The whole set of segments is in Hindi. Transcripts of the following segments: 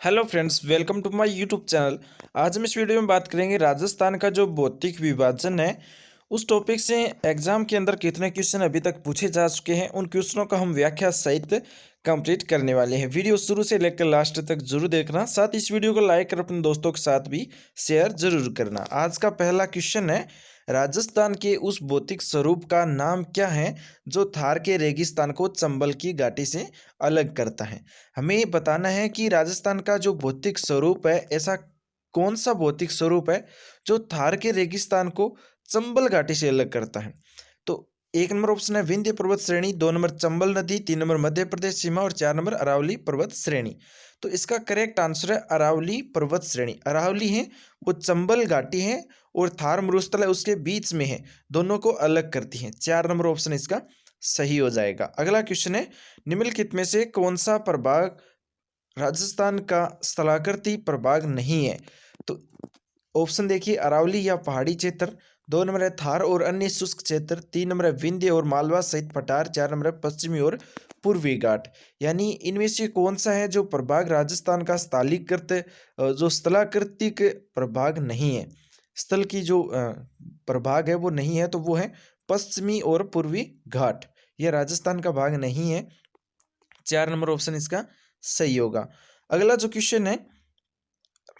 Hello friends, welcome to my YouTube channel. आज हम इस वीडियो में बात करेंगे राजस्थान का जो भौतिक विभाजन है उस टॉपिक से एग्जाम के अंदर कितने क्वेश्चन अभी तक पूछे जा चुके हैं। उन क्वेश्चनों का हम व्याख्या सहित कंप्लीट करने वाले हैं। वीडियो शुरू से लेकर लास्ट तक जरूर देखना, साथ ही इस वीडियो को लाइक कर अपने दोस्तों के साथ भी शेयर जरूर करना। आज का पहला क्वेश्चन है, राजस्थान के उस भौतिक स्वरूप का नाम क्या है जो थार के रेगिस्तान को चंबल की घाटी से अलग करता है। हमें बताना है कि राजस्थान का जो भौतिक स्वरूप है, ऐसा कौन सा भौतिक स्वरूप है जो थार के रेगिस्तान को चंबल घाटी से अलग करता है। तो एक नंबर ऑप्शन है विंध्य पर्वत श्रेणी, दो नंबर चंबल नदी, तीन नंबर मध्य प्रदेश सीमा और चार नंबर अरावली पर्वत श्रेणी। तो इसका करेक्ट आंसर है अरावली पर्वत श्रेणी। अरावली है वो चंबल घाटी है और थार मरुस्थल है उसके बीच में है, दोनों को अलग करती है। चार नंबर ऑप्शन इसका सही हो जाएगा। अगला क्वेश्चन है, निम्नलिखित में से कौन सा प्रभाग राजस्थान का स्थलाकृति प्रभाग नहीं है। तो ऑप्शन देखिए, अरावली या पहाड़ी क्षेत्र, दो नंबर है थार और अन्य शुष्क क्षेत्र, तीन नंबर है विंध्य और मालवा सहित पठार, चार नंबर है पश्चिमी और पूर्वी घाट। यानी इनमें से कौन सा है जो प्रभाग राजस्थान का जो स्थलाकृतिक प्रभाग नहीं है, स्थल की जो प्रभाग है वो नहीं है, तो वो है पश्चिमी और पूर्वी घाट। यह राजस्थान का भाग नहीं है। चार नंबर ऑप्शन इसका सही होगा। अगला जो क्वेश्चन है,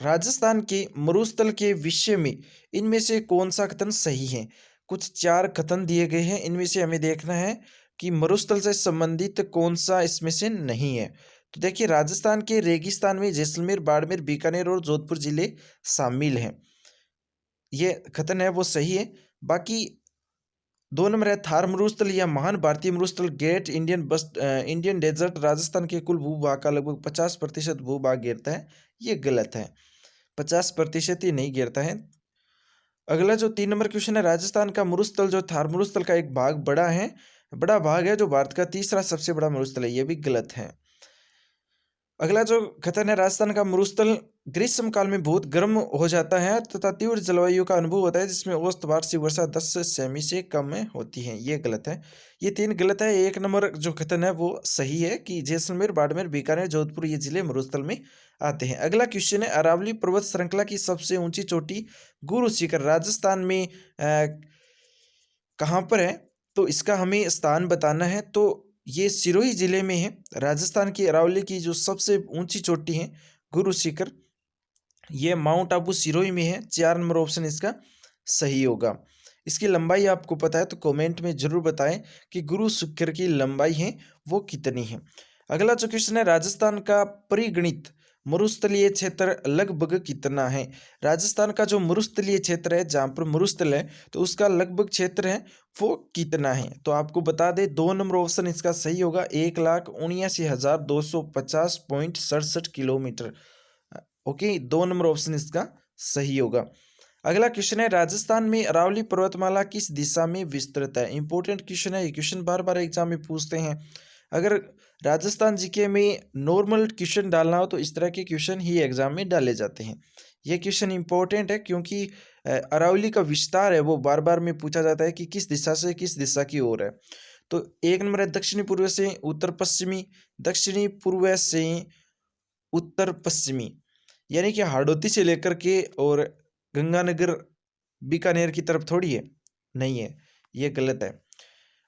राजस्थान के मरुस्थल के विषय में इनमें से कौन सा कथन सही है। कुछ चार कथन दिए गए हैं, इनमें से हमें देखना है कि मरुस्थल से संबंधित कौन सा इसमें से नहीं है। तो देखिए, राजस्थान के रेगिस्तान में जैसलमेर, बाड़मेर, बीकानेर और जोधपुर जिले शामिल हैं। ये कथन है वो सही है। बाकी दो नंबर है थार मरुस्थल या महान भारतीय मरुस्थल, ग्रेट इंडियन डेजर्ट राजस्थान के कुल भूभाग का लगभग 50% भूभाग घेरता है। ये गलत है, 50% ही नहीं घेरता है। अगला जो तीन नंबर क्वेश्चन है, राजस्थान का मरुस्थल जो थार मरुस्थल का एक बड़ा भाग है जो भारत का तीसरा सबसे बड़ा मरुस्थल है। ये भी गलत है। अगला जो कथन है, राजस्थान का मरुस्थल ग्रीष्म काल में बहुत गर्म हो जाता है तथा तीव्र जलवायु का अनुभव होता है जिसमें औसत वार्षिक वर्षा 10 सेमी से कम में होती है। ये गलत है। ये तीन गलत है। एक नंबर जो कथन है वो सही है कि जैसलमेर, बाड़मेर, बीकानेर, जोधपुर ये जिले मरुस्थल में आते हैं। अगला क्वेश्चन है, अरावली पर्वत श्रृंखला की सबसे ऊंची चोटी गुरु शिखर राजस्थान में कहाँ पर है। तो इसका हमें स्थान बताना है। तो ये सिरोही जिले में है। राजस्थान की अरावली की जो सबसे ऊंची चोटी है गुरु शिखर, ये माउंट आबू सिरोही में है। चार नंबर ऑप्शन इसका सही होगा। इसकी लंबाई आपको पता है तो कमेंट में जरूर बताएं कि गुरु शिखर की लंबाई है वो कितनी है। अगला जो क्वेश्चन है, राजस्थान का परिगणित मरुस्थलीय क्षेत्र लगभग कितना है। राजस्थान का जो मरुस्थलीय क्षेत्र है, जहाँ पर मरुस्थल है, तो उसका लगभग क्षेत्र है वो कितना है। तो आपको बता दें, दो नंबर ऑप्शन इसका सही होगा, 1,79,250.67 किलोमीटर। ओके, दो नंबर ऑप्शन इसका सही होगा। अगला क्वेश्चन है, राजस्थान में अरावली पर्वतमाला किस दिशा में विस्तृत है। इंपॉर्टेंट क्वेश्चन है, ये क्वेश्चन बार बार एग्जाम में पूछते हैं। अगर राजस्थान जीके में नॉर्मल क्वेश्चन डालना हो तो इस तरह के क्वेश्चन ही एग्जाम में डाले जाते हैं। ये क्वेश्चन इंपॉर्टेंट है क्योंकि अरावली का विस्तार है वो बार बार में पूछा जाता है कि किस दिशा से किस दिशा की ओर है। तो एक नंबर है दक्षिणी पूर्व से उत्तर पश्चिमी, दक्षिणी पूर्व से उत्तर पश्चिमी, यानी कि हाड़ौती से लेकर के और गंगानगर, बीकानेर की तरफ थोड़ी है, नहीं है, ये गलत है।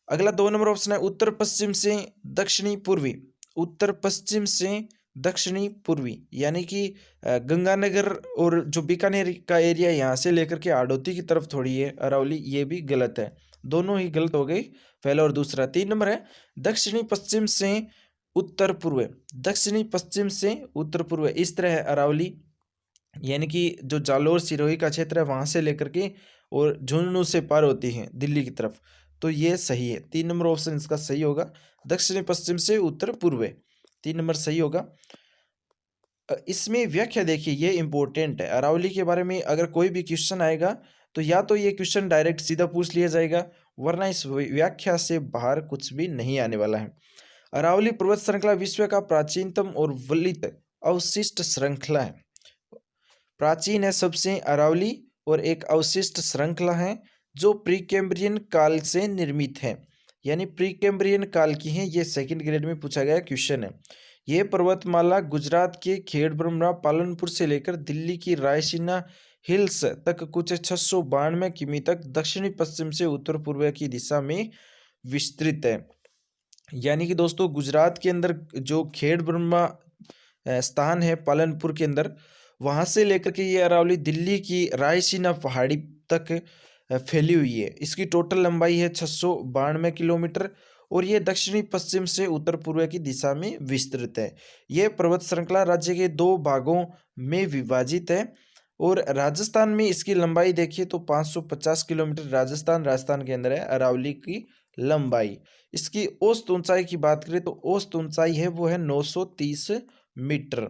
अगला दो नंबर ऑप्शन है उत्तर पश्चिम से दक्षिणी पूर्वी, उत्तर पश्चिम से दक्षिणी पूर्वी, यानी कि गंगानगर और जो बीकानेर का एरिया यहाँ से लेकर के हाड़ौती की तरफ थोड़ी है अरावली। ये भी गलत है, दोनों ही गलत हो गई, पहला और दूसरा। तीन नंबर है दक्षिणी पश्चिम से उत्तर पूर्व, दक्षिणी पश्चिम से उत्तर पूर्व, इस तरह है अरावली, यानी कि जो जालोर सिरोही का क्षेत्र है वहां से लेकर के और झुंझुनू से पार होती है दिल्ली की तरफ। तो ये सही है, तीन नंबर ऑप्शन इसका सही होगा, दक्षिणी पश्चिम से उत्तर पूर्व, तीन नंबर सही होगा। इसमें व्याख्या देखिए, ये इंपॉर्टेंट है। अरावली के बारे में अगर कोई भी क्वेश्चन आएगा तो या तो ये क्वेश्चन डायरेक्ट सीधा पूछ लिया जाएगा, वरना इस व्याख्या से बाहर कुछ भी नहीं आने वाला है। अरावली पर्वत श्रृंखला विश्व का प्राचीनतम और वलित अवशिष्ट श्रृंखला है। प्राचीन है सबसे अरावली और एक अवशिष्ट श्रृंखला है जो प्रीकैम्ब्रियन काल से निर्मित है, यानी प्रीकैम्ब्रियन काल की है। ये सेकंड ग्रेड में पूछा गया क्वेश्चन है। ये पर्वतमाला गुजरात के खेड़ब्रह्मा पालनपुर से लेकर दिल्ली की रायसीना हिल्स तक कुछ 692 किमी तक दक्षिणी पश्चिम से उत्तर पूर्व की दिशा में विस्तृत है। यानी कि दोस्तों गुजरात के अंदर जो खेड़ब्रह्मा स्थान है पालनपुर के अंदर, वहाँ से लेकर के ये अरावली दिल्ली की रायसीना पहाड़ी तक फैली हुई है। इसकी टोटल लंबाई है 692 किलोमीटर और ये दक्षिणी पश्चिम से उत्तर पूर्व की दिशा में विस्तृत है। ये पर्वत श्रृंखला राज्य के 2 भागों में विभाजित है और राजस्थान में इसकी लंबाई देखिए तो 550 किलोमीटर राजस्थान के अंदर है अरावली की लंबाई। इसकी औसत ऊंचाई की बात करें तो औसत ऊंचाई है वो है 930 मीटर।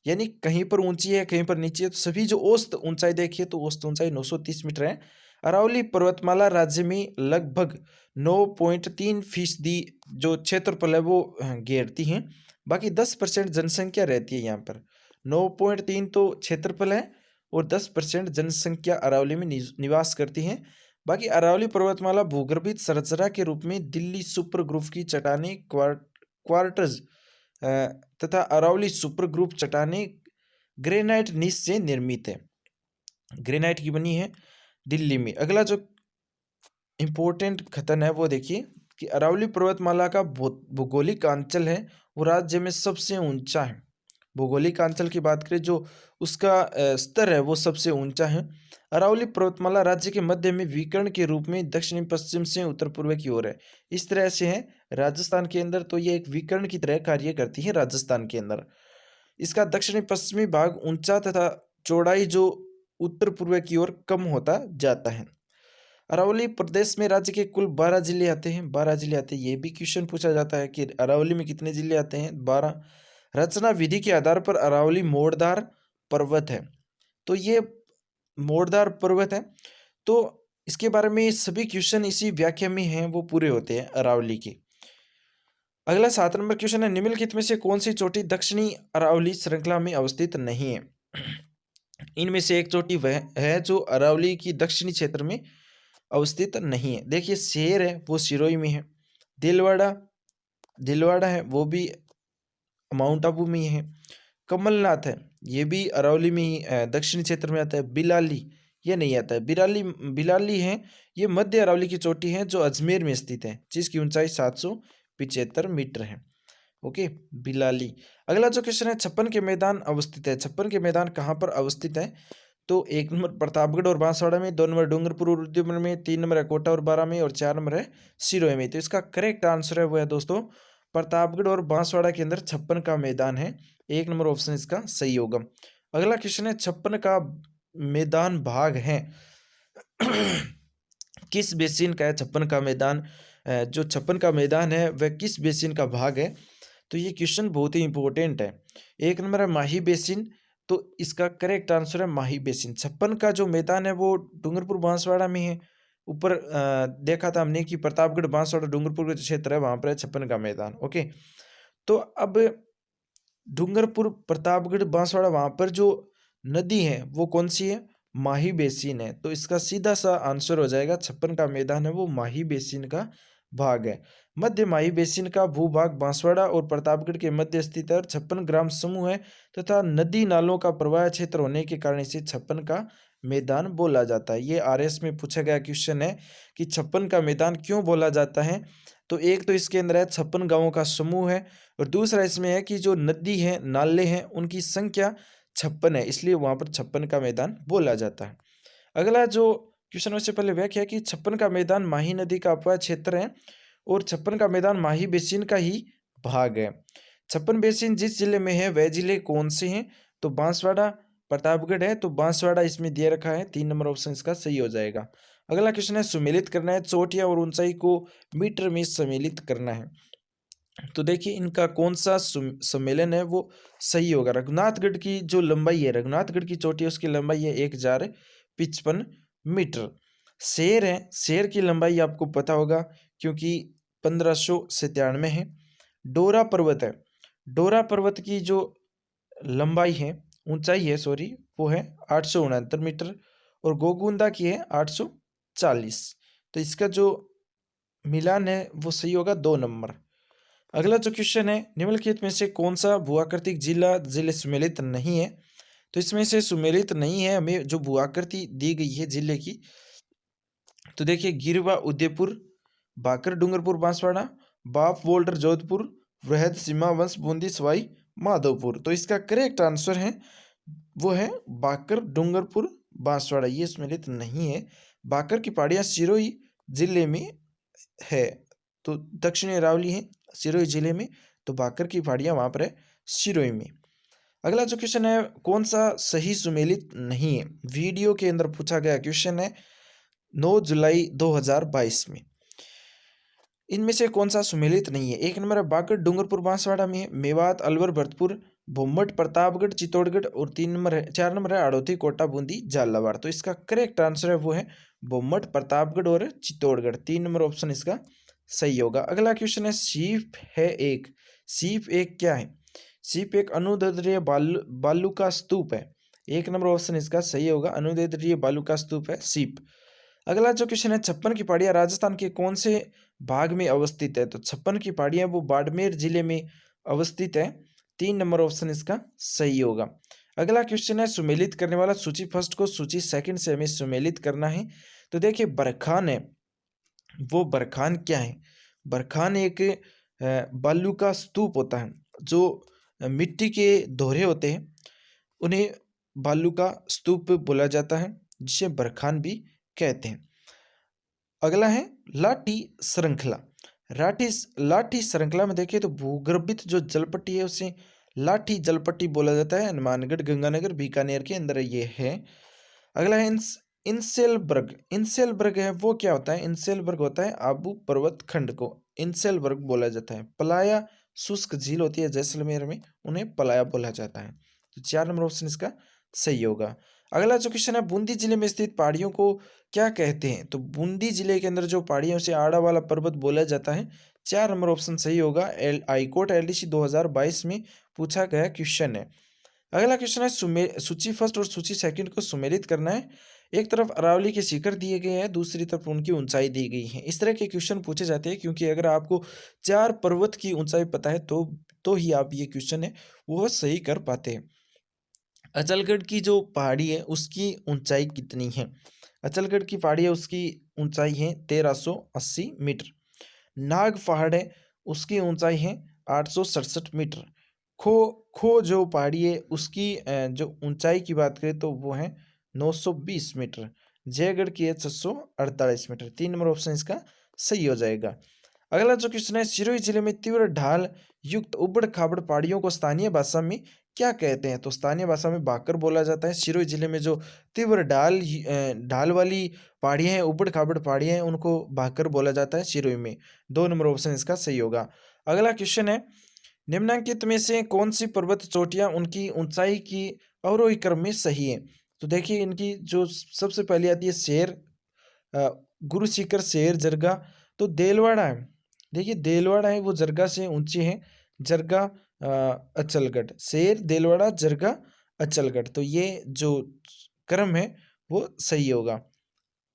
यानी कहीं पर ऊंची है कहीं पर नीची है, तो सभी जो औसत ऊंचाई देखिए तो औसत ऊंचाई 930 मीटर है। अरावली पर्वतमाला राज्य में लगभग 9.3% जो क्षेत्रफल है वो घेरती हैं। बाकी 10% जनसंख्या रहती है यहाँ पर। 9.3 तो क्षेत्रफल है और 10% जनसंख्या अरावली में निवास करती हैं। बाकी अरावली पर्वतमाला भूगर्भित संरचना के रूप में दिल्ली सुपर ग्रुप की चट्टानी क्वार्टर्स तथा अरावली सुपर ग्रुप चट्टानी ग्रेनाइट नीच से निर्मित है। ग्रेनाइट की बनी है दिल्ली में। अगला जो इम्पोर्टेंट कथन है वो देखिए कि अरावली पर्वतमाला का भौगोलिक अंचल है वो राज्य में सबसे ऊंचा है। भौगोलिक अंचल की बात करें जो उसका स्तर है वो सबसे ऊंचा है। अरावली पर्वतमाला राज्य के मध्य में विकर्ण के रूप में दक्षिण पश्चिम से उत्तर पूर्व की ओर है। इस तरह से है राजस्थान के अंदर, तो ये एक विकर्ण की तरह कार्य करती है राजस्थान के अंदर। इसका दक्षिणी पश्चिमी भाग ऊंचा तथा चौड़ाई जो उत्तर पूर्व की ओर कम होता जाता है। अरावली प्रदेश में राज्य के कुल 12 जिले आते हैं। 12 जिले आते हैं, ये भी क्वेश्चन पूछा जाता है कि अरावली में कितने जिले आते हैं? 12। रचना विधि के आधार पर अरावली मोड़दार पर्वत है। तो ये मोड़दार पर्वत है, तो इसके बारे में सभी क्वेश्चन इसी व्याख्या में हैं, वो पूरे होते हैं अरावली के। अगला 7 नंबर क्वेश्चन है, निम्नलिखित में से कौन सी चोटी दक्षिणी अरावली श्रृंखला में अवस्थित नहीं है? इनमें से एक चोटी वह है जो अरावली की दक्षिणी क्षेत्र में अवस्थित नहीं है। देखिए शेर है वो सिरोही में है। दिलवाड़ा दिलवाड़ा है वो भी माउंट आबू में ही है। कमलनाथ है ये भी अरावली में ही दक्षिणी क्षेत्र में आता है। बिलाली ये नहीं आता है। बिलाली बिलाली है ये मध्य अरावली की चोटी है जो अजमेर में स्थित है, जिसकी ऊंचाई 775 मीटर है। Okay, Bilali. अगला जो क्वेश्चन है, छप्पन के मैदान अवस्थित है। छप्पन के मैदान कहाँ पर अवस्थित है? तो 1 नंबर प्रतापगढ़ और बांसवाड़ा में, 2 नंबर डूंगरपुर और उद्यमपुर में, 3 नंबर है कोटा और बारा में और 4 नंबर है सिरोही में। तो इसका करेक्ट आंसर है वो है दोस्तों प्रतापगढ़ और बांसवाड़ा के अंदर छप्पन का मैदान है। 1 नंबर ऑप्शन इसका सही होगा। अगला क्वेश्चन है, छप्पन का मैदान भाग है किस बेसिन का है छप्पन का मैदान? जो छप्पन का मैदान है वह किस बेसिन का भाग है? तो ये क्वेश्चन बहुत ही इंपॉर्टेंट है। 1 नंबर है माही बेसिन, तो इसका करेक्ट आंसर है माही बेसिन। छप्पन का जो मैदान है वो डूंगरपुर बांसवाड़ा में है। ऊपर देखा था हमने कि प्रतापगढ़ बांसवाड़ा डूंगरपुर का जो क्षेत्र है वहां पर है छप्पन का मैदान। ओके, तो अब डूंगरपुर प्रतापगढ़ बांसवाड़ा वहां पर जो नदी है वो कौन सी है? माही बेसिन है। तो इसका सीधा सा आंसर हो जाएगा छप्पन का मैदान है वो माही बेसिन का भाग है। मध्य माही बेसिन का भूभाग बांसवाड़ा और प्रतापगढ़ के मध्य स्थित है और 56 ग्राम समूह है तथा नदी नालों का प्रवाह क्षेत्र होने के कारण इसे छप्पन का मैदान बोला जाता है। ये आरएस में पूछा गया क्वेश्चन है कि छप्पन का मैदान क्यों बोला जाता है? तो एक तो इसके अंदर है 56 गांवों का समूह है और दूसरा इसमें है कि जो नदी है नाले हैं उनकी संख्या 56 है, इसलिए वहां पर छप्पन का मैदान बोला जाता है। अगला जो क्वेश्चन उससे पहले व्याख्या कि छप्पन का मैदान माही नदी का अपवाह क्षेत्र है और छप्पन का मैदान माही बेसिन का ही भाग है। छप्पन बेसिन जिस जिले में है वह जिले कौन से हैं? तो बांसवाड़ा प्रतापगढ़ है, तो बांसवाड़ा इसमें दिया रखा है। 3 नंबर ऑप्शन इसका सही हो जाएगा। अगला क्वेश्चन है, सुमेलित करना है, चोटियां और ऊंचाई को मीटर में सम्मिलित करना है। तो देखिए इनका कौन सा सम्मेलन है वो सही होगा। रघुनाथगढ़ की जो लंबाई है, रघुनाथगढ़ की चोटी है उसकी लंबाई है 1055 मीटर। शेर है, शेर की लंबाई आपको पता होगा क्योंकि 1597 है। डोरा पर्वत है, डोरा पर्वत की जो लंबाई है ऊंचाई है सॉरी वो है 869 मीटर और गोगुंदा की है 840। तो इसका जो मिलान है वो सही होगा 2 नंबर। अगला जो क्वेश्चन है, निम्नलिखित में से कौन सा भूआकृतिक जिला जिले सुमेलित नहीं है? तो इसमें से सुमेलित नहीं है हमें जो भूआकृति दी गई है जिले की, तो देखिए गिरवा उदयपुर, बाकर डूंगरपुर बांसवाड़ा, बाप वोल्टर जोधपुर, वृहद सीमा वंश बूंदी सवाई माधोपुर। तो इसका करेक्ट आंसर है वो है बाकर डूंगरपुर बांसवाड़ा, ये सम्मिलित नहीं है। बाकर की पहाड़ियाँ सिरोही जिले में है, तो दक्षिणी अरावली है सिरोही जिले में, तो बाकर की पहाड़ियाँ वहाँ पर है सिरोही में। अगला जो क्वेश्चन है, कौन सा सही सुमेलित नहीं है? वीडियो के अंदर पूछा गया क्वेश्चन है 9 जुलाई 2022 में। इनमें से कौन सा सुमेलित नहीं है? एक नंबर है बागड़ डूंगरपुर बांसवाड़ा में, मेवात अलवर भरतपुर भूमट प्रतापगढ़ चित्तौड़गढ़, और 4 नंबर है आड़ोती कोटा बूंदी झालावाड़। तो इसका करेक्ट आंसर है वो है भूमट प्रतापगढ़ और चित्तौड़गढ़। 3 नंबर ऑप्शन इसका सही होगा। अगला क्वेश्चन है सीप है एक, सीप एक क्या है? सीप एक अनुदैर्ध्य बालू का स्तूप है। 1 नंबर ऑप्शन इसका सही होगा, अनुदैर्ध्य बालू का स्तूप है सीप। अगला जो क्वेश्चन है, 56 की पहाड़ियाँ राजस्थान के कौन से भाग में अवस्थित है? तो 56 की पहाड़ियाँ वो बाड़मेर जिले में अवस्थित है। 3 नंबर ऑप्शन इसका सही होगा। अगला क्वेश्चन है, सुमेलित करने वाला सूची फर्स्ट को सूची सेकंड से हमें सुमेलित करना है। तो देखिए बरखान है, वो बरखान क्या है? बरखान एक बालू का स्तूप होता है, जो मिट्टी के दोहरे होते हैं उन्हें बालू का स्तूप बोला जाता है, जिसे बरखान भी कहते हैं। अगला है लाठी श्रृंखला। लाठी श्रृंखला में देखिए तो भूगर्भित जो जलपट्टी है उसे लाठी जलपट्टी बोला जाता है। हनुमानगढ़ गंगानगर बीकानेर के अंदर ये है। अगला है इंसेलबर्ग। इंसेलबर्ग है वो क्या होता है? इंसेलबर्ग होता है आबू पर्वत खंड को इंसेलबर्ग बोला जाता है। पलाया शुष्क झील होती है जैसलमेर में, उन्हें पलाया बोला जाता है। तो 4 नंबर ऑप्शन इसका सही होगा। अगला जो क्वेश्चन है, बूंदी जिले में स्थित पहाड़ियों को क्या कहते हैं? तो बूंदी जिले के अंदर जो पहाड़ियों से आड़ा वाला पर्वत बोला जाता है। 4 नंबर ऑप्शन सही होगा। हाईकोर्ट एलडीसी 2022 में पूछा गया क्वेश्चन है। अगला क्वेश्चन है, सूची फर्स्ट और सूची सेकंड को सुमेलित करना है। एक तरफ अरावली के शिखर दिए गए हैं, दूसरी तरफ उनकी ऊंचाई दी गई है। इस तरह के क्वेश्चन पूछे जाते हैं, क्योंकि अगर आपको 4 पर्वत की ऊंचाई पता है तो ही आप ये क्वेश्चन है वो सही कर पाते हैं। अचलगढ़ की जो पहाड़ी है उसकी ऊंचाई कितनी है? अचलगढ़ की पहाड़ी है उसकी ऊंचाई है 1380 मीटर। नाग पहाड़ है उसकी ऊंचाई है 867 मीटर। खो खो जो पहाड़ी है उसकी जो ऊंचाई की बात करें तो वो है 920 मीटर। जयगढ़ की है 648 मीटर। 3 नंबर ऑप्शन इसका सही हो जाएगा। अगला जो क्वेश्चन है, सिरोही जिले में तीव्र ढाल युक्त उबड़ खाबड़ पहाड़ियों को स्थानीय भाषा में क्या कहते हैं? तो स्थानीय भाषा में भाकर बोला जाता है। सिरोही जिले में जो तीव्र ढाल वाली पहाड़ियाँ हैं, उबड़ खाबड़ पहाड़ियाँ हैं, उनको भाकर बोला जाता है सिरोही में। 2 नंबर ऑप्शन इसका सही होगा। अगला क्वेश्चन है, निम्नलिखित में से कौन सी पर्वत चोटियाँ उनकी ऊंचाई की अवरोही क्रम में सही है? तो देखिए इनकी जो सबसे पहले आती है शेर, गुरु शिखर, शेर, जरगा। तो देलवाड़ा है, देखिए देलवाड़ा है वो जरगा से ऊंची है। जरगा, अचलगढ़, शेर, देलवाड़ा, जरगा, अचलगढ़। तो ये जो क्रम है वो सही होगा।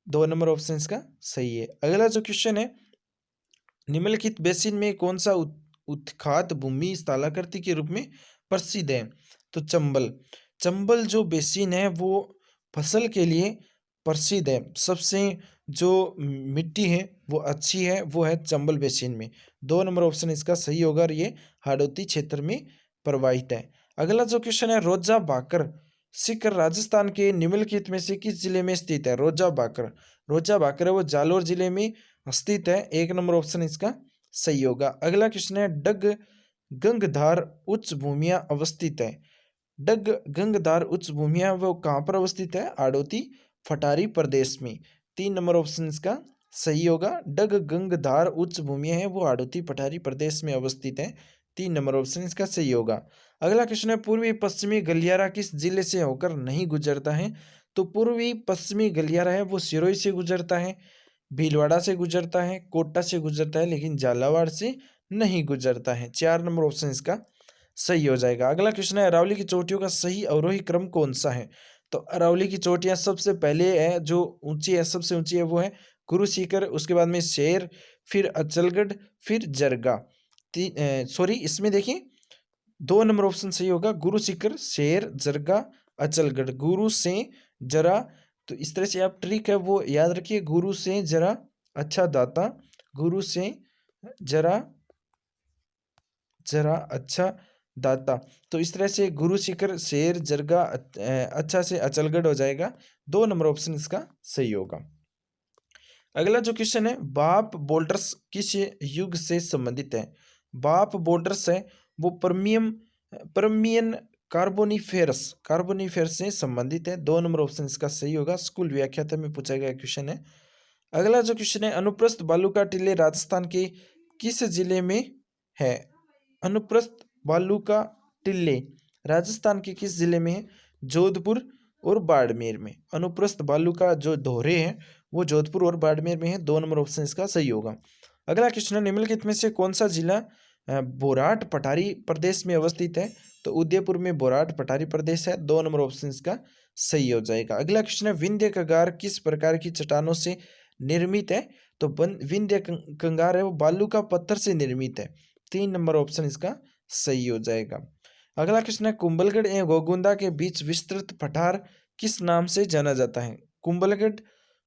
2 नंबर ऑप्शन इसका सही है। अगला जो क्वेश्चन है, निम्नलिखित बेसिन में कौन सा उत्खात भूमि स्थलाकृति के रूप में प्रसिद्ध है? तो चंबल। चंबल जो बेसिन है वो फसल के लिए प्रसिद्ध है। सबसे जो मिट्टी है वो अच्छी है वो है चंबल बेसिन में। 2 नंबर ऑप्शन इसका सही होगा और ये हाड़ौती क्षेत्र में प्रवाहित है। अगला जो क्वेश्चन है, रोजा भाकर शिखर राजस्थान के निम्नलिखित में से किस जिले में स्थित है? रोजा भाकर है वो जालोर जिले में स्थित है। 1 नंबर ऑप्शन इसका सही होगा। अगला क्वेश्चन है, डग गंगधार उच्च भूमियां अवस्थित है। डग गंगधार उच्च भूमियां वो कहाँ पर अवस्थित है? आड़ोती फटारी प्रदेश में। 3 नंबर ऑप्शन इसका सही होगा। डग गंगधार उच्च भूमियां हैं वो आड़ोती पठारी प्रदेश में अवस्थित है। 3 नंबर ऑप्शन इसका सही होगा। अगला क्वेश्चन है, पूर्वी पश्चिमी गलियारा किस जिले से होकर नहीं गुजरता है? तो पूर्वी पश्चिमी गलियारा है वो सिरोही से गुजरता है, भीलवाड़ा से गुजरता है, कोटा से गुजरता है, लेकिन झालावाड़ से नहीं गुजरता है। 4 नंबर ऑप्शन इसका सही हो जाएगा। अगला क्वेश्चन है, अरावली की चोटियों का सही अवरोही क्रम कौन सा है? तो अरावली की चोटियां सबसे पहले है जो ऊंची है, सबसे ऊंची है वो है गुरु शिखर, उसके बाद में शेर, फिर अचलगढ़, फिर जरगा। सॉरी, इसमें देखिए 2 नंबर ऑप्शन सही होगा। गुरु शिखर, शेर, जरगा, अचलगढ़। गुरु से जरा, तो इस तरह से आप ट्रिक है वो याद रखिए। गुरु से जरा अच्छा दाता, गुरु से जरा जरा अच्छा दाता। तो इस तरह से गुरु शिखर, शेर, जरगा, अच्छा से अचलगढ़ हो जाएगा। 2 नंबर ऑप्शन इसका सही होगा। अगला जो क्वेश्चन है, बाप बोल्टर्स किस युग से संबंधित है? बाप बोल्टर्स है वो परमियन कार्बोनिफेरस कार्बोनिफेरस से संबंधित है। 2 नंबर ऑप्शन इसका सही होगा। स्कूल व्याख्याता में पूछा गया क्वेश्चन है। अगला जो क्वेश्चन है, अनुप्रस्थ बालू का टीले राजस्थान के किस जिले में है? अनुप्रस्थ बालू का टिल्ले राजस्थान के किस जिले में है? जोधपुर और बाड़मेर में। अनुप्रस्थ बालू का जो दोहरे हैं वो जोधपुर और बाड़मेर में है। 2 नंबर ऑप्शन इसका सही होगा। अगला क्वेश्चन है, निम्नलिखित में से कौन सा जिला बोराट पठारी प्रदेश में अवस्थित है? तो उदयपुर में बोराट पठारी प्रदेश है। 2 नंबर ऑप्शन इसका सही हो जाएगा। अगला क्वेश्चन है, विंध्य कंगार किस प्रकार की चट्टानों से निर्मित है? तो विंध्य कंगार है वो बालू का पत्थर से निर्मित है। 3 नंबर ऑप्शन इसका सही हो जाएगा। अगला क्वेश्चन है, कुंभलगढ़ एवं गोगुंदा के बीच विस्तृत पठार किस नाम से जाना जाता है? कुंभलगढ़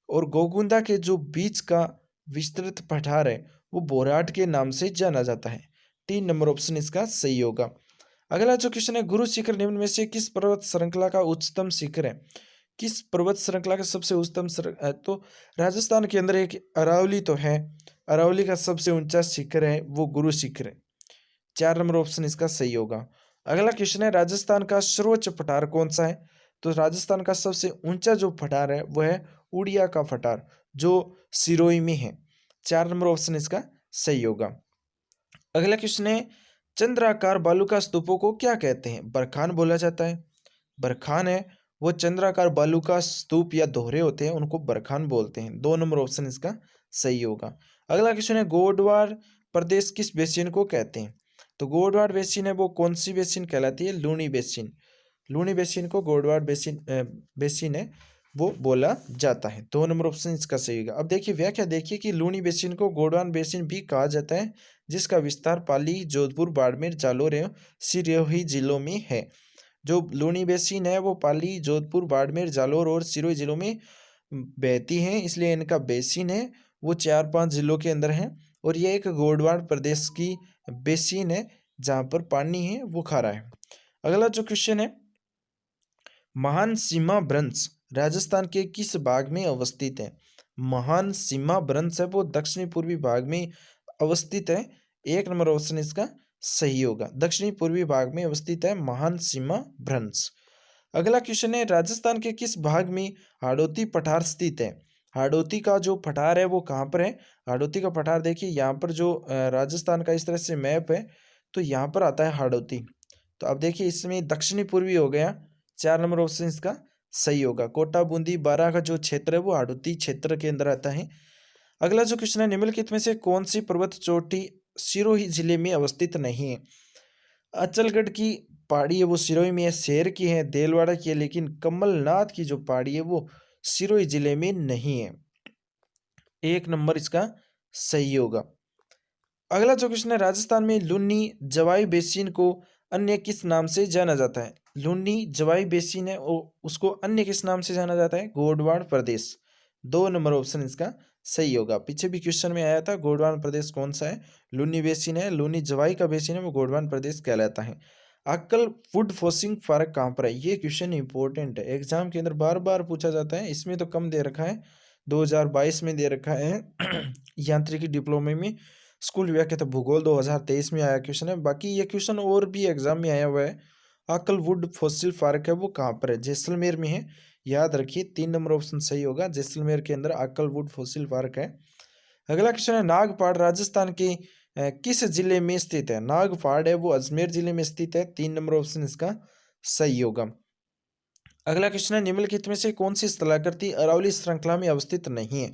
और गोगुंदा के जो बीच का विस्तृत पठार है वो बोराट के नाम से जाना जाता है। 3 नंबर ऑप्शन इसका सही होगा। अगला जो क्वेश्चन है, गुरु शिखर निम्न में से किस पर्वत श्रृंखला का उच्चतम शिखर है? किस पर्वत श्रृंखला का सबसे उच्चतम तो राजस्थान के अंदर एक अरावली तो है। अरावली का सबसे ऊंचा शिखर है वो गुरु शिखर है। 4 नंबर ऑप्शन इसका सही होगा। अगला क्वेश्चन है, राजस्थान का सर्वोच्च पठार कौन सा है? तो राजस्थान का सबसे ऊंचा जो पठार है वो है उड़िया का पठार जो सिरोही में है। 4 नंबर ऑप्शन इसका सही होगा। अगला क्वेश्चन है, चंद्राकार बालू का स्तूपों को क्या कहते हैं? बरखान बोला जाता है। बरखान है वो चंद्राकार बालू का स्तूप या दोहरे होते हैं उनको बरखान बोलते हैं। 2 नंबर ऑप्शन इसका सही होगा। अगला क्वेश्चन है, गोडवार प्रदेश किस बेसिन को कहते हैं? तो गोडवार बेसिन है वो कौन सी बेसिन कहलाती है? लूनी बेसिन। लूनी बेसिन को गोडवार बेसिन है वो बोला जाता है। 2 नंबर ऑप्शन इसका सही होगा। अब देखिए व्याख्या देखिए कि लूनी बेसिन को गोडवान बेसिन भी कहा जाता है जिसका विस्तार पाली, जोधपुर, बाड़मेर, जालोर एवं सिरोही जिलों में है। जो लूनी बेसिन है वो पाली, जोधपुर, बाड़मेर, जालोर और सिरोही जिलों में बहती हैं, इसलिए इनका बेसिन है वो 4-5 जिलों के अंदर है। और ये एक गोडवाड़ प्रदेश की बेसिन है जहाँ पर पानी है वो खारा है। अगला जो क्वेश्चन है, महान सीमा भ्रंश राजस्थान के किस भाग में अवस्थित है? महान सीमा भ्रंश है वो दक्षिणी पूर्वी भाग में अवस्थित है। 1 नंबर ऑप्शन इसका सही होगा। दक्षिणी पूर्वी भाग में अवस्थित है महान सीमा भ्रंश। अगला क्वेश्चन है, राजस्थान के किस भाग में हाड़ौती पठार स्थित है? हाड़ौती का जो पठार है वो कहाँ पर है? हाड़ौती का पठार देखिए यहाँ पर जो राजस्थान का इस तरह से मैप है तो यहाँ पर आता है हाड़ौती। तो अब देखिए इसमें दक्षिणी पूर्वी हो गया। 4 नंबर ऑप्शन इसका सही होगा। कोटा, बूंदी, बारां का जो क्षेत्र है वो हाड़ौती क्षेत्र के अंदर आता है। अगला जो क्वेश्चन है, निम्नलिखित में से कौन सी पर्वत चोटी सिरोही जिले में अवस्थित नहीं है? अचलगढ़ की पहाड़ी है वो सिरोही में है, शेर की है, देलवाड़ा की है, लेकिन कमलनाथ की जो पहाड़ी है वो सिरोही जिले में नहीं है। 1 नंबर इसका सही होगा। अगला जो क्वेश्चन है, राजस्थान में लुन्नी जवाई बेसिन को अन्य किस नाम से जाना जाता है? लुन्नी जवाई बेसिन है उसको अन्य किस नाम से जाना जाता है? गोडवाड़ प्रदेश। 2 नंबर ऑप्शन इसका सही होगा। पीछे भी क्वेश्चन में आया था गोडवान प्रदेश कौन सा है? लुनी बेसिन है। लुनी जवाई का बेसिन है वो गोडवान प्रदेश कहलाता है। अक्कल वुड फोसिंग पार्क कहाँ पर है? ये क्वेश्चन इंपॉर्टेंट है, एग्जाम के अंदर बार बार पूछा जाता है। इसमें तो कम दे रखा है, 2022 में दे रखा है यांत्रिकी डिप्लोमे में। स्कूल व्याख्या तो भूगोल 2023 में आया क्वेश्चन है। बाकी ये क्वेश्चन और भी एग्जाम में आया हुआ है। अक्कल वुड फॉसिल पार्क है वो कहाँ पर है? जैसलमेर में है। याद रखिए 3 नंबर ऑप्शन सही होगा। जैसलमेर के अंदर अक्कलवुड फॉसिल पार्क है। अगला क्वेश्चन है, नागपाड़ राजस्थान के किस जिले में स्थित है? नागपाड़ है वो अजमेर जिले में स्थित है। 3 नंबर ऑप्शन इसका सही होगा। अगला क्वेश्चन है, निम्नलिखित में से कौन सी स्थलाकृति अरावली श्रृंखला में अवस्थित नहीं है?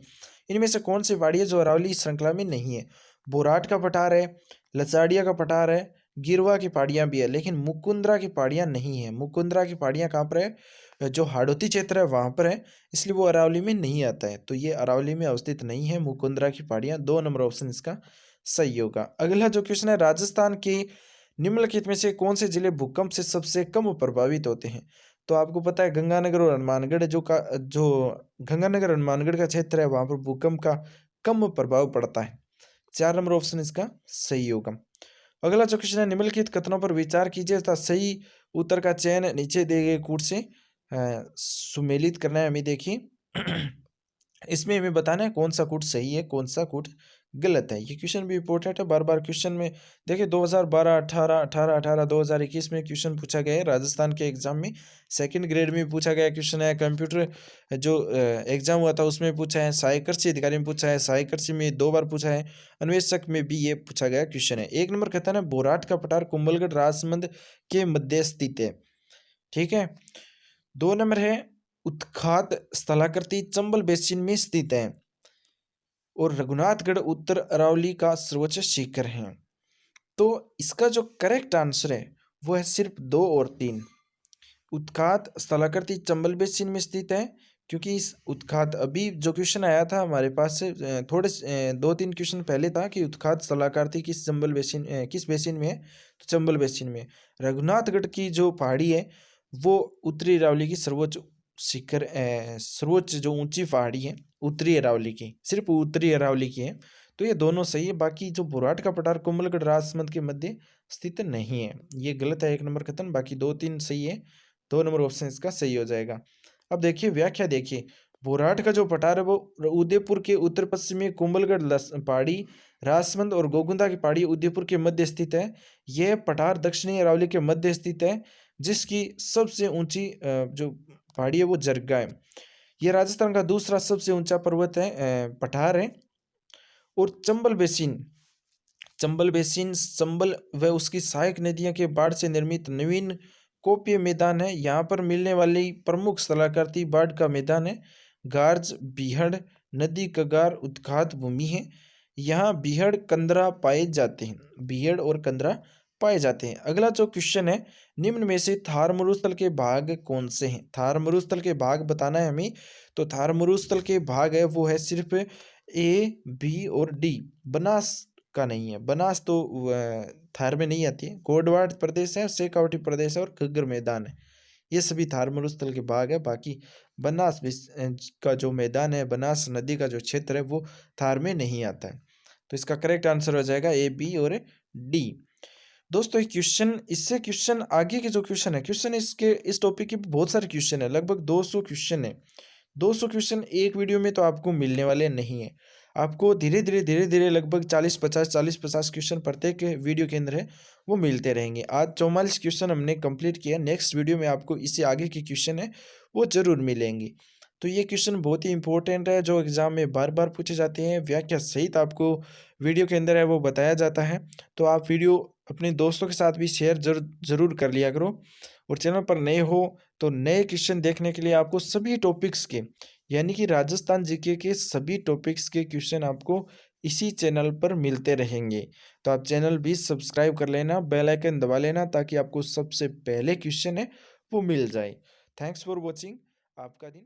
इनमें से कौन सी पहाड़ी है जो अरावली श्रृंखला में नहीं है? बोराट का पठार है, लचाड़िया का पठार है, गिरवा की पहाड़ियां भी है, लेकिन मुकुंदरा की पहाड़ियां नहीं है। मुकुंदरा की पहाड़ियां कहाँ पर है? जो हाड़ौती क्षेत्र है वहां पर है, इसलिए वो अरावली में नहीं आता है। तो ये अरावली में अवस्थित नहीं है मुकुंदरा की पहाड़ियां। 2 नंबर ऑप्शन इसका सही होगा। अगला जो क्वेश्चन है, राजस्थान के निम्नलिखित में से कौन से जिले भूकंप से सबसे कम प्रभावित होते हैं? तो आपको पता है गंगानगर और हनुमानगढ़ जो गंगानगर हनुमानगढ़ का क्षेत्र है, वहां पर भूकंप का कम प्रभाव पड़ता है। 4 नंबर ऑप्शन इसका सही होगा। अगला जो क्वेश्चन है, निम्नलिखित कथनों पर विचार कीजिए तथा सही उत्तर का चयन नीचे दिए गए कूट से सुमेलित करना है हमें। देखिए इसमें हमें बताना है कौन सा कूट सही है, कौन सा कूट गलत है। ये क्वेश्चन भी इंपॉर्टेंट है, बार बार क्वेश्चन में देखिए 2012, 18, 18, 18, 2021 में क्वेश्चन पूछा गया है राजस्थान के एग्जाम में। सेकंड ग्रेड में पूछा गया क्वेश्चन है, कंप्यूटर जो एग्जाम हुआ था उसमें पूछा है, सहायक कृषि अधिकारी में पूछा है, सहायक कृषि में 2 बार पूछा है, अन्वेषक में भी ये पूछा गया क्वेश्चन है। 1 नंबर कहता है ना, बोराट का पठार कुंभलगढ़ राजसमंद के मध्य स्थित है। ठीक है। 2 नंबर है, उत्खात स्थलाकृति चंबल बेसिन में स्थित है और रघुनाथगढ़ उत्तर अरावली का सर्वोच्च शिखर है। तो इसका जो करेक्ट आंसर है वो है सिर्फ 2 और 3। उत्खात स्थलाकृति चंबल बेसिन में स्थित है, क्योंकि इस उत्खात अभी जो क्वेश्चन आया था हमारे पास से थोड़े 2-3 क्वेश्चन पहले था कि उत्खात स्थलाकृति किस चंबल बेसिन किस बेसिन में है, तो चंबल बेसिन में। रघुनाथगढ़ की जो पहाड़ी है वो उत्तरी अरावली की सर्वोच्च शिखर सर्वोच्च जो ऊंची पहाड़ी है उत्तरी अरावली की, सिर्फ उत्तरी अरावली की है। तो ये दोनों सही है। बाकी जो बुराट का पठार कुंभलगढ़ राजसमंद के मध्य स्थित नहीं है, ये गलत है। 1 नंबर खत्म, बाकी 2-3 सही है। 2 नंबर ऑप्शन इसका सही हो जाएगा। अब देखिए व्याख्या देखिए, बोराट का जो पठार है वो उदयपुर के उत्तर पश्चिम में कुंभलगढ़ पहाड़ी, राजसमंद और गोगुंदा की पहाड़ी उदयपुर के मध्य स्थित है। यह पठार दक्षिणी अरावली के मध्य स्थित है, जिसकी सबसे ऊंची जो पहाड़ी है वो जरगा है। यह राजस्थान का दूसरा सबसे ऊंचा पर्वत है, पठार है। और चंबल व उसकी सहायक नदियों के बाढ़ से निर्मित नवीन कोपीय मैदान है। यहाँ पर मिलने वाली प्रमुख स्थलाकृति बाढ़ का मैदान है। गार्ज बीहड़ नदी कगार उत्खात भूमि है। यहाँ बीहड़ कंदरा पाए जाते हैं, बीहड़ और कंदरा पाए जाते हैं। अगला जो क्वेश्चन है, निम्न में से थार मरुस्थल के भाग कौन से हैं? थार मरुस्थल के भाग बताना है हमें। तो थार मरुस्थल के भाग है वो है सिर्फ ए, बी और डी। बनास का नहीं है, बनास तो थार में नहीं आती है। गोडवाड़ प्रदेश है, शेखावटी प्रदेश है और घग्गर मैदान है, ये सभी थार मरुस्थल के भाग है। बाकी बनास का जो मैदान है, बनास नदी का जो क्षेत्र है वो थार में नहीं आता है। तो इसका करेक्ट आंसर हो जाएगा ए, बी और डी। दोस्तों ये क्वेश्चन, इससे क्वेश्चन आगे के जो क्वेश्चन है, क्वेश्चन इसके इस टॉपिक के बहुत सारे क्वेश्चन है, लगभग 200 क्वेश्चन है। 200 क्वेश्चन एक वीडियो में तो आपको मिलने वाले नहीं है। आपको धीरे धीरे लगभग 40-50 क्वेश्चन प्रत्येक वीडियो के अंदर है वो मिलते रहेंगे। आज 44 क्वेश्चन हमने कंप्लीट किया। नेक्स्ट वीडियो में आपको इससे आगे के क्वेश्चन है वो जरूर मिलेंगे। तो ये क्वेश्चन बहुत ही इंपॉर्टेंट है, जो एग्जाम में बार बार पूछे जाते हैं। व्याख्या सहित आपको वीडियो के अंदर है वो बताया जाता है। तो आप वीडियो अपने दोस्तों के साथ भी शेयर जरूर कर लिया करो। और चैनल पर नए हो तो नए क्वेश्चन देखने के लिए आपको सभी टॉपिक्स के, यानी कि राजस्थान जीके के सभी टॉपिक्स के क्वेश्चन आपको इसी चैनल पर मिलते रहेंगे। तो आप चैनल भी सब्सक्राइब कर लेना, बेल आइकन दबा लेना, ताकि आपको सबसे पहले क्वेश्चन है वो मिल जाए। Thanks for watching. आपका दिन